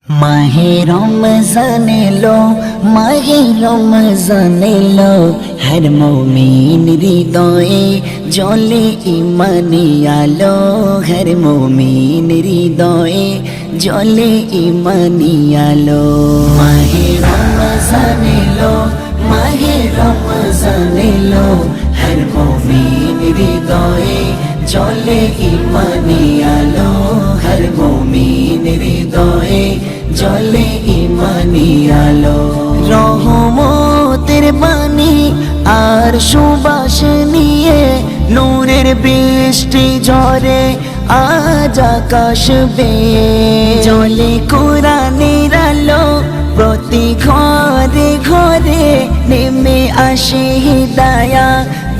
মাহে রমজান এলো, মাহে রমজান এলো, হর মুমিন হৃদয়ে জ্বলে ইমানি আলো, হর মুমিন হৃদয়ে জ্বলে ইমানি আলো। মাহে রমজান এলো, মাহে রমজান এলো, হর মুমিন হৃদয়ে জ্বলে ইমানি আলো, হর মুমিন হৃদয়ে জ্বলে ইমানি আলো। রহমতের বাণী আর সুবাস নিয়ে নূরের বৃষ্টি ঝরে আজ আকাশ বেয়ে, জ্বলে কোরআনের আলো প্রতি ঘরে ঘরে, নেমে আসে হিদায়া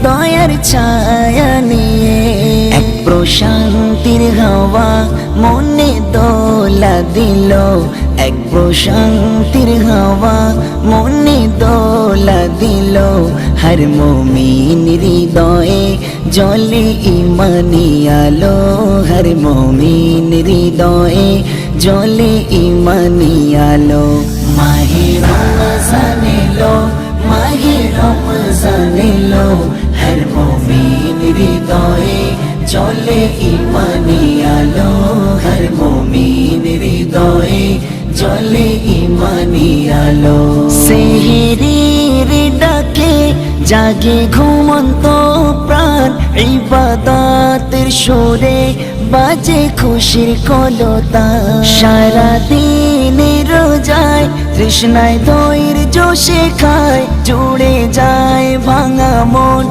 দয়ার ছায়া নিয়ে। এক প্রশান্তির হাওয়া মনে দোলা দিল, এক প্রশান্তির হাওয়া মনে দোলা দিল, হর মুমিন হৃদয়ে জ্বলে ইমানি আলো, হর মুমিন হৃদয়ে জ্বলে ইমানি আলো। মাহে রমজান এলো, মাহে রমজান এলো, হর মুমিন হৃদয়ে জ্বলে ইমানি আলো, হর মুমিন হৃদয়ে জ্বলে ইমানি আলো। সেহরির ডাকে জাগে ঘুমন্ত প্রাণ, ইবাদতের সুরে বাজে খুশির কলতান। সারা দিনের রোজায় তৃষ্ণায় ধৈর্য শেখায়, জুড়ে যায় ভাঙা মন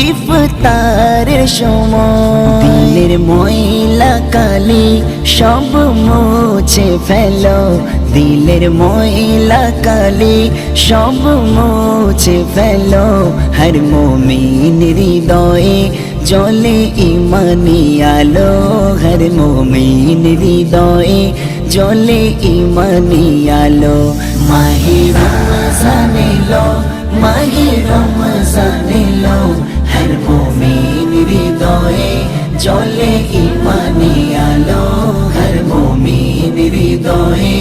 ইফতারের সময়। দিলের ময়লা কালি সব মুছে ফেলো, দিলের ময়লা কালি সব মুছে ফেলো, হর মুমিন হৃদয়ে জ্বলে ইমানি আলো, হর মুমিন হৃদয়ে জ্বলে ইমানি আলো। মাহে রমজান এলো, মাহে রমজান এলো, হর মুমিন হৃদয়ে জ্বলে ইমানি আলো, হর মুমিন হৃদয়ে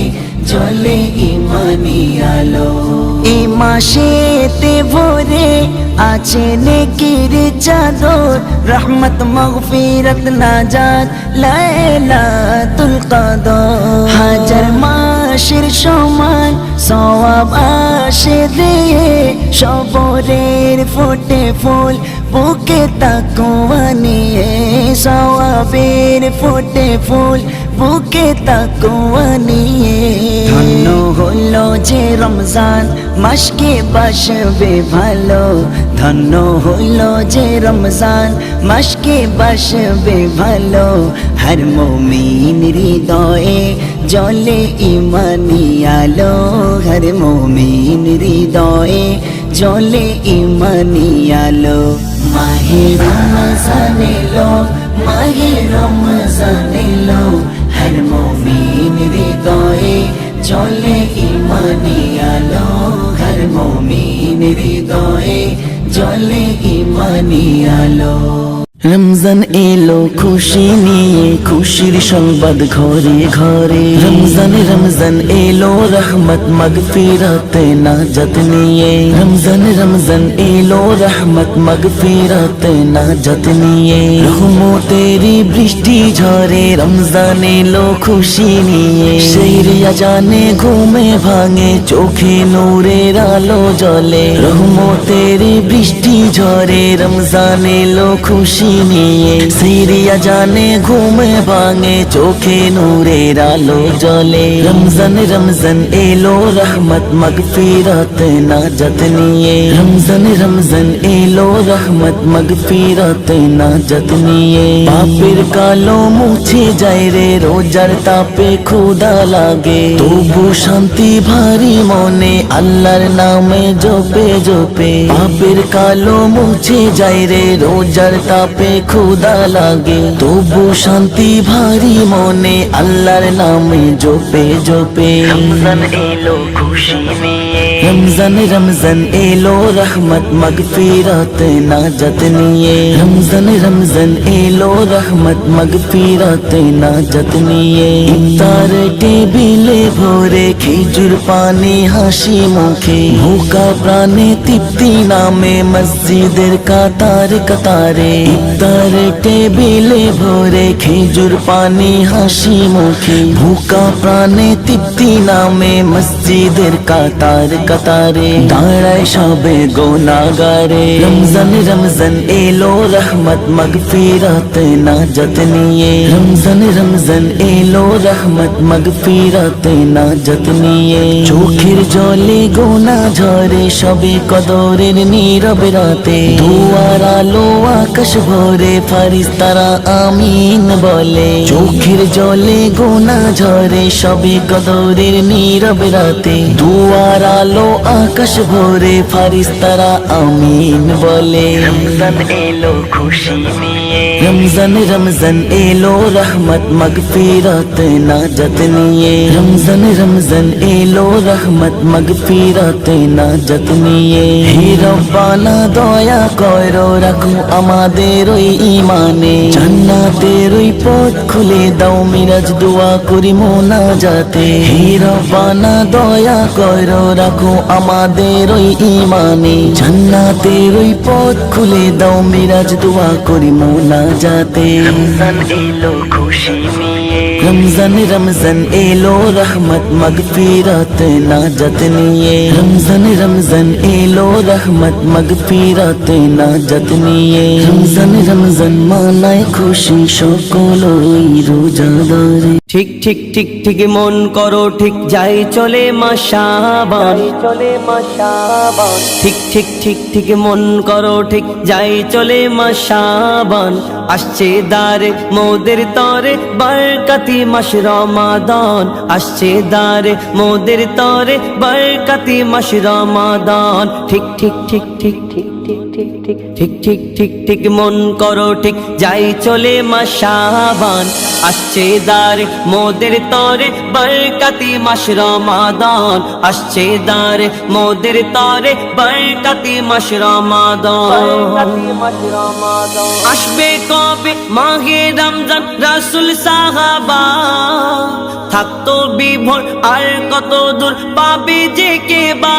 জ্বলে ইমানি আলো। এই মাসেতে ভরে আছে নেকির চাদর, রহমত মাগফিরাত নাজাত লাইলাতুল কদর। হাজার মাসের সমান সওয়াব আসে দিয়ে, সবরের ফুটে ফুল বুকে তাকওয়া নিয়ে, সওয়াবের ফুটে ফুল বুকে তাকওয়া নিয়ে। ধন্য হলো যে রমজান মাসকে বাসবে ভালো, ধন্য হলো যে রমজান মাসকে বাসবে ভালো, হর মুমিন হৃদয়ে জ্বলে ইমানি আলো, হর মুমিন হৃদয়ে জ্বলে ইমানি আলো। মাহে রমজান এলো, মাহে রমজান এলো, হর মুমিন হৃদয়ে জ্বলে ইমানি আলো, হর মুমিন হৃদয়ে জ্বলে ইমানি আলো। রমজান এলো খুশি নিয়ে, খুশির সংবাদ ঘরে ঘরে। রমজান রমজান এলো রহমত মাগফিরাত নাজাত নিয়ে, রমজান রমজান এলো রহমত মাগফিরাত নাজাত নিয়ে। রহমতেরি বৃষ্টি ঝরে রমজান এলো খুশি নিয়ে, শেহরিয়া জানে ঘুমে ভাঙে চোখে নূরের আলো জ্বলে। রহমতেরি বৃষ্টি ঝরে রমজান এলো খুশি নিয়ে, সিরিয়া জানে ঘুমে ভাঙে চোখে নূরের আলো জ্বলে। রমজান রমজান এলো রহমত মাগফিরাত নাজাত নিয়ে, রমজান রমজান এলো রহমত মাগফিরাত নাজাত নিয়ে। পাপের কালো মুছে যায় রে রোজার তাপে ক্ষুধা লাগে, তবু শান্তি ভারী মনে আল্লাহর নামে জপে জপে। পাপের কালো মুছে যায় রে রোজার তাপে ক্ষুধা লাগে, তবু শান্তি ভারী মনে আল্লাহর নামে জপে জপে। রমজান এলো খুশি নিয়ে, রমজান রমজান এলো রহমত মাগফিরাত নাজাত নিয়ে রমজান রমজান এলো রহমত মাগফিরাত নাজাত নিয়ে ইফতার টেবিলে ভরে খেজুর পানি হাসি মুখে ভুকা প্রাণে তৃপ্তি নামে মসজিদের কাতার কাতারে ইফতার টেবিলে ভরে খেজুর পানি হাসি মুখে ভুকা প্রাণে তৃপ্তি নামে মসজিদের কাতার কাতারে দাঁড়ায় সবে গুনাহগারে রমজান রমজান এলো রহমত মাগফিরাত নাজাত নিয়ে রমজান রমজান এলো রহমত মাগফিরাত নাজাত নিয়ে চোখের জলে গুনাহ ঝরে সবে কদরের নীরব রাতে দুয়ার আলো আকাশ ভরে ফারিস্তারা আমিন বলে চোখের জলে গুনাহ ঝরে সবে কদরের নীরব রাতে দুয়ার আলো আকাশ ভরে ফারিস্তারা আমিন বলে রমজান এলো খুশি নিয়ে রমজান রমজান এলো রহমত মাগফিরাত নাজাত নিয়ে রমজান রমজান এলো রহমত মাগফিরাত নাজাত নিয়ে হে রব্বানা দয়া করো রাখো আমাদের ওই ঈমানে জান্নাতের ওই পথ খুলে দাও মিরাজ দোয়া করি মোনাজাতে হে রব্বানা দয়া করো রাখো আমাদের ওই ঈমানে জান্নাতের ওই পথ খুলে দাও মিরাজ দোয়া করি মোনাজাতে রমজান এলো খুশি নিয়ে রমজান রমজান এলো রহমত মাগফিরাত নাজাত নিয়ে রমজান রমজান এলো রহমত মাগফিরাত নাজাত নিয়ে রমজান রমজান মানায় খুশি সকল ওই রোজাদারে ঠিক ঠিক ঠিক ঠিক মন করো ঠিক যাই চলে মাস শাবান ঠিক ঠিক ঠিক ঠিক মন করো ঠিক যাই চলে মাস শাবান আসছে দারে মোদের তরে বরকতি মাস রমাদান আসছে দারে মোদের তরে বরকতি মাস রমাদান ঠিক ঠিক ঠিক ঠিক ঠিক ঠিক ঠিক ঠিক ঠিক ঠিক ঠিক ঠিক মন করো ঠিক যাই চলে মাস শাবান আসছে দারে মোদের তরে বরকতি মাস রমাদান আসছে দারে মোদের তরে বরকতি মাস রমাদান আসবে কবে মাহে রমজান রাসূল সাহাবা থাকতো বিভোর আর কত দূর পাবে যে কে বা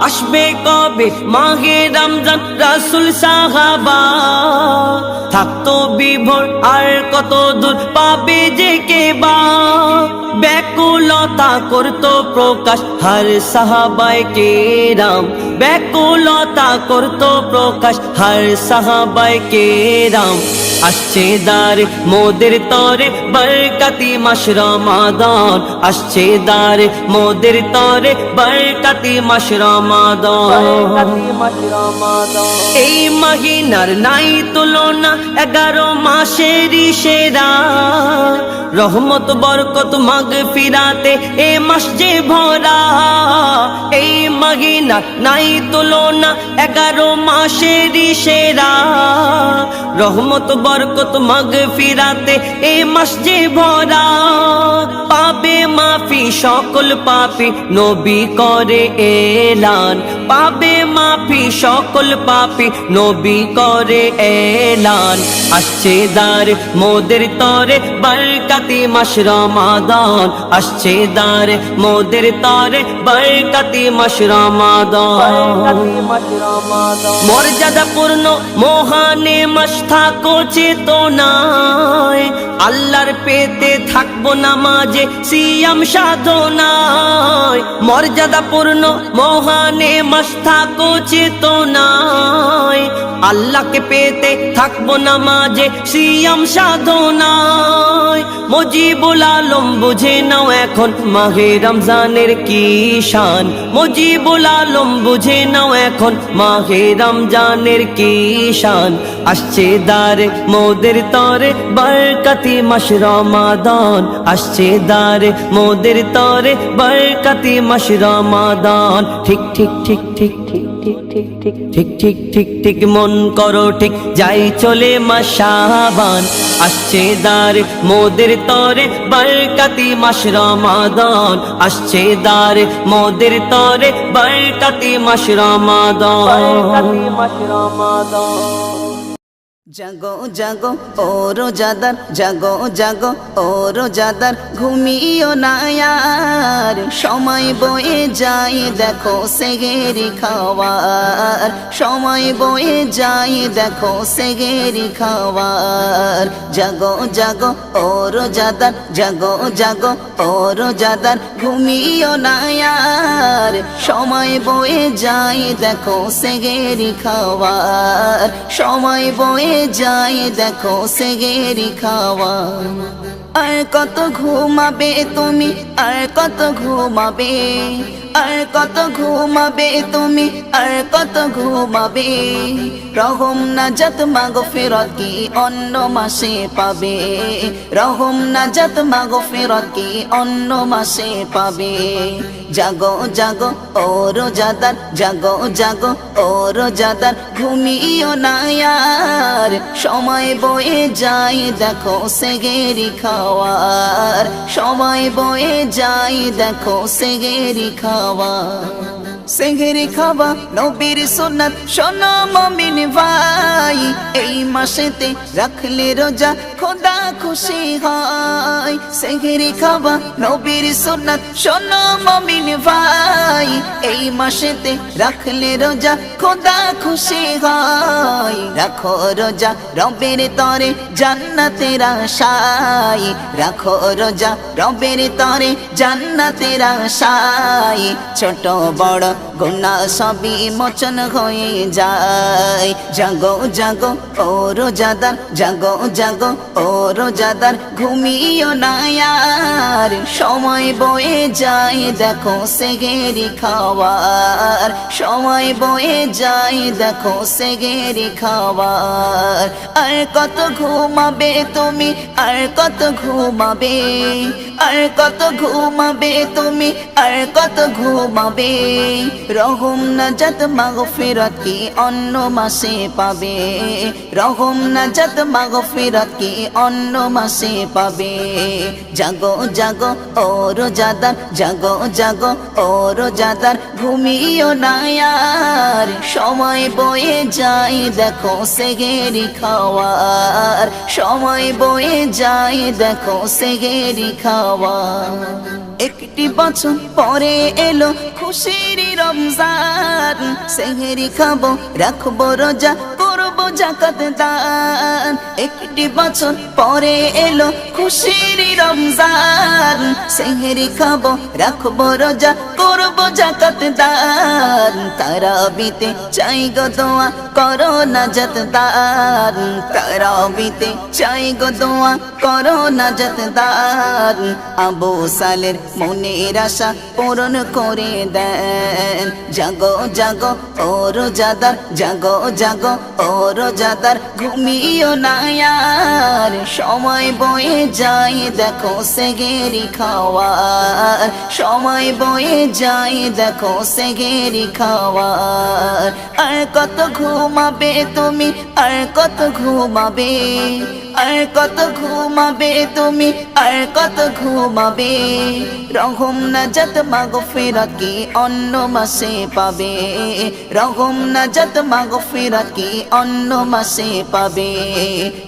আসবে কবে মাহে রমজান রাসূল সাহাবা থাকতো বিভোর আর কত দূর পাবে যে কে বা ব্যাকুলতা করতো প্রকাশ হর সাহাবায়ে কেরাম ব্যাকুলতা করতো প্রকাশ হর সাহাবায়ে কেরাম আসছে দারে মোদের তরে বরকতি মাস রমাদান আসছে দারে মোদের তরে বরকতি মাস রমাদান এই মহিনার নাই তুলনা 11 মাসেরই সেরা রহমত বরকত মাগফিরাতে এ মাস যে ভরা এই মহিনা নাই তুলনা 11 মাসেরই সেরা রহমত বরকত মাগফিরাতে এ মাস যে ভরা পাবে মাফি সকল পাপী নবী করে এলান পাবে মাফি সকল পাপী নবী করে এলান আসছে দারে মোদের তরে বরকতি মাস রমাদান আসছে দারে মোদের তরে বরকতি মাস রমাদান মর্যাদা পূর্ণ মহানে মাস থাকো চেতনায় আল্লাহর পেতে থাকবো নামাজে সিয়াম সাধনায় মর্যাদা পূর্ণ মহানে মাস থাকো চেতনায় আল্লাহকে পেতে থাকবো নামাজে সিয়াম সাধনায় মুজিবুল আলম বুঝে নাও এখন মাহে রমজানের কি শান মুজিবুল আলম বুঝে নাও এখন মাহে রমজানের কি শান আসছে দারে মোদের তরে বরকতি মাস রমাদান আসছে দারে মোদের তরে বরকতি মাস রমাদান ঠিক ঠিক ঠিক ঠিক ঠিক ঠিক মন করো ঠিক যাই চলে মাস শাবান আসছে দারে মোদের তরে বরকতি মাস রমাদান আসছে দারে মোদের তরে বরকতি মাস রমাদান জাগো জাগো ও রোজাদার জাগো জাগো ও রোজাদার ঘুমিও না আর সময় বয়ে যায় দেখো সেহেরি খাওয়ার সময় বয়ে যায় দেখো সেহেরি খাওয়ার জাগো জাগো ও রোজাদার জাগো জাগো ও রোজাদার ঘুমিও না আর সময় বয়ে যায় দেখো সেহেরি খাওয়ার সময় বয়ে যাই দেখো সেহেরি খাওয়া আর কত ঘুমাবে তুমি আর কত ঘুমাবে আর কত ঘুমাবে তুমি আর কত ঘুমাবে রহম নাজাত মাগফিরাত কি অন্য মাসে পাবে রহম নাজাত মাগফিরাত কি অন্য মাসে পাবে জাগো জাগো ও রোজাদার জাগো জাগো ও রোজাদার ঘুমিও না আর সময় বয়ে যায় দেখো সেহেরি খাওয়ার সময় বয়ে যায় দেখো সেহেরি খাওয়ার সেহেরি খাওয়া নবীর সুন্নাত শোনো মুমিন ভাই এই মাসেতে রাখলে রোজা খোদা খুশি হয় সেহেরি খাওয়া নবীর সুন্নাত শোনো মুমিন ভাই এই মাসেতে রাখলে রোজা খোদা খুশি হয় রাখো রোজা রবের তরে জান্নাতের আশায় রাখো রোজা রবের তরে জান্নাতের আশায় ছোট বড় গুনাহ সবই মোচন হয়ে যায় জাগো জাগো ও রোজাদার জাগো জাগো ও রোজাদার ঘুমিও না আর সময় বয়ে যায় দেখো সেহেরি খাওয়ার সময় বয়ে যায় দেখো সেহেরি খাওয়ার আর কত ঘুমাবে তুমি আর কত ঘুমাবে আর কত ঘুমাবে তুমি আর কত ঘুমাবে রহম নাজাত মাগফিরাত কি অন্য মাসে পাবে রহম নাজাত মাগফিরাত কি অন্য মাসে পাবে জাগো জাগো ও রোজাদার জাগো জাগো ও রোজাদার ঘুমিও না আর সময় বয়ে যায় দেখো সেহেরি খাওয়ার সময় বয়ে যায় দেখো সেহেরি খাওয়ার একটি বছর পরে এলো খুশির রমজান সেহেরি খাবো রাখবো রোজা করবো যাকাত দান একটি বছর পরে এলো খুশির রমজান সেহেরি খাবো রাখবো রোজা করবো যাকাত দান তারাবিতে চাই গো দোয়া করো নাজাত দান তারাবিতে চাই গো দোয়া করো নাজাত দান আবু সালের মনের আশা পূরণ করে দেন জাগো জাগো ও রোজাদার জাগো জাগো ও রোজাদার ঘুমিও না আর সময় বয়ে যায় দেখো সেহেরি খাওয়ার সময় বয়ে যায় দেখো সেহেরি খাওয়ার আর কত ঘুমাবে তুমি আর কত ঘুমাবে আর কত ঘুমাবে তুমি আর কত ঘুমাবে রহম নাজাত মাগফিরাত কি অন্য মাসে পাবে রহম নাজাত মাগফিরাত কি অন্য মাসে পাবে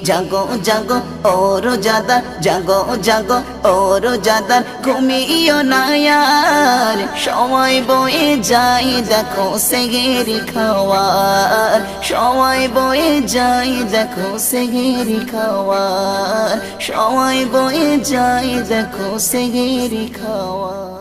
জাগো জাগো ও রোজাদার জাগো জাগো ও রোজাদার ঘুমিও না আর সময় বয়ে যায় দেখো সেহেরি খাওয়ার সময় বয়ে যায় দেখো সেহেরি খাওয়ার সময় বয়ে যায় দেখো সেহেরি খাওয়ার